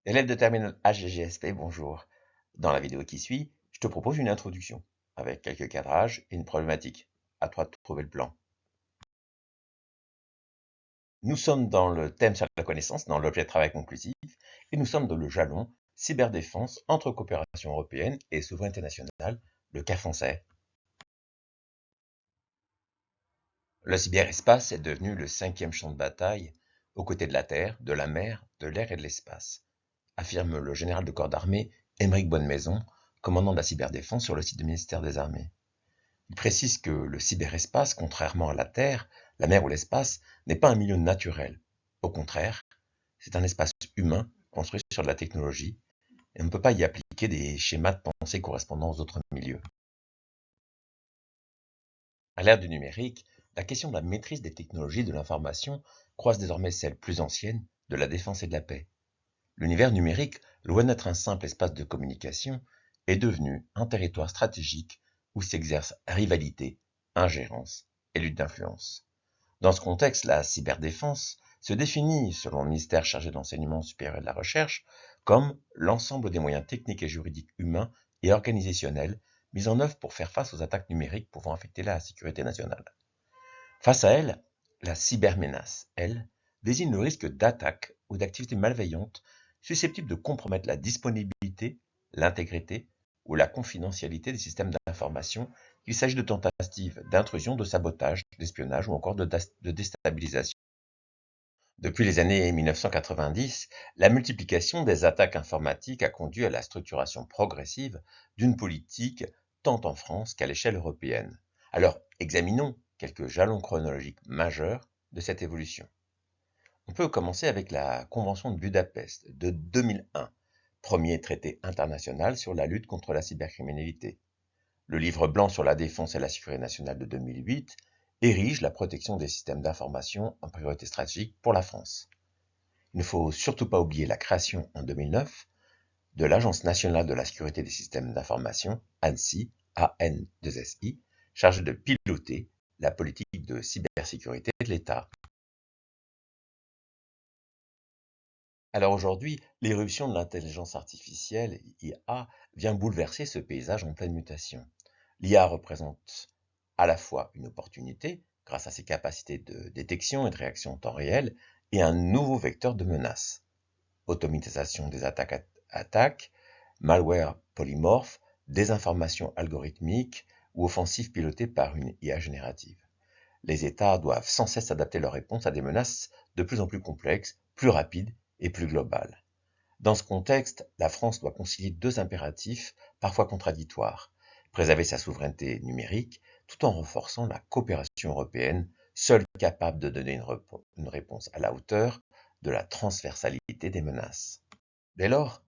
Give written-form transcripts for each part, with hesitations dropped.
Élève de terminale HGGSP, bonjour. Dans la vidéo qui suit, je te propose une introduction, avec quelques cadrages et une problématique. À toi de trouver le plan. Nous sommes dans le thème sur la connaissance, dans l'objet de travail conclusif, et nous sommes dans le jalon cyberdéfense entre coopération européenne et souveraineté nationale, le cas français. Le cyberespace est devenu le 5e champ de bataille, aux côtés de la terre, de la mer, de l'air et de l'espace, affirme le général de corps d'armée Aymeric Bonnemaison, commandant de la cyberdéfense sur le site du ministère des Armées. Il précise que le cyberespace, contrairement à la Terre, la mer ou l'espace, n'est pas un milieu naturel. Au contraire, c'est un espace humain construit sur de la technologie et on ne peut pas y appliquer des schémas de pensée correspondant aux autres milieux. À l'ère du numérique, la question de la maîtrise des technologies de l'information croise désormais celle plus ancienne de la défense et de la paix. L'univers numérique, loin d'être un simple espace de communication, est devenu un territoire stratégique où s'exercent rivalité, ingérence et lutte d'influence. Dans ce contexte, la cyberdéfense se définit, selon le ministère chargé de l'enseignement supérieur et de la recherche, comme l'ensemble des moyens techniques et juridiques humains et organisationnels mis en œuvre pour faire face aux attaques numériques pouvant affecter la sécurité nationale. Face à elle, la cybermenace, elle, désigne le risque d'attaques ou d'activités malveillantes susceptibles de compromettre la disponibilité, l'intégrité ou la confidentialité des systèmes d'information, qu'il s'agit de tentatives d'intrusion, de sabotage, d'espionnage ou encore de déstabilisation. Depuis les années 1990, la multiplication des attaques informatiques a conduit à la structuration progressive d'une politique tant en France qu'à l'échelle européenne. Alors, examinons quelques jalons chronologiques majeurs de cette évolution. On peut commencer avec la Convention de Budapest de 2001, premier traité international sur la lutte contre la cybercriminalité. Le livre blanc sur la défense et la sécurité nationale de 2008 érige la protection des systèmes d'information en priorité stratégique pour la France. Il ne faut surtout pas oublier la création en 2009 de l'Agence nationale de la sécurité des systèmes d'information, ANSSI, A-N-2-S-I, chargée de piloter la politique de cybersécurité de l'État. Alors aujourd'hui, l'éruption de l'intelligence artificielle, IA, vient bouleverser ce paysage en pleine mutation. L'IA représente à la fois une opportunité, grâce à ses capacités de détection et de réaction en temps réel, et un nouveau vecteur de menace. Automatisation des attaques, malware polymorphe, désinformation algorithmique ou offensive pilotée par une IA générative. Les États doivent sans cesse adapter leurs réponses à des menaces de plus en plus complexes, plus rapides et plus globales. Dans ce contexte, la France doit concilier deux impératifs parfois contradictoires: préserver sa souveraineté numérique tout en renforçant la coopération européenne, seule capable de donner une réponse à la hauteur de la transversalité des menaces. Dès lors,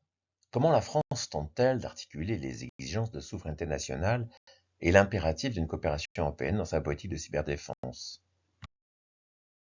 comment la France tente-t-elle d'articuler les exigences de souveraineté nationale et l'impératif d'une coopération européenne dans sa politique de cyberdéfense?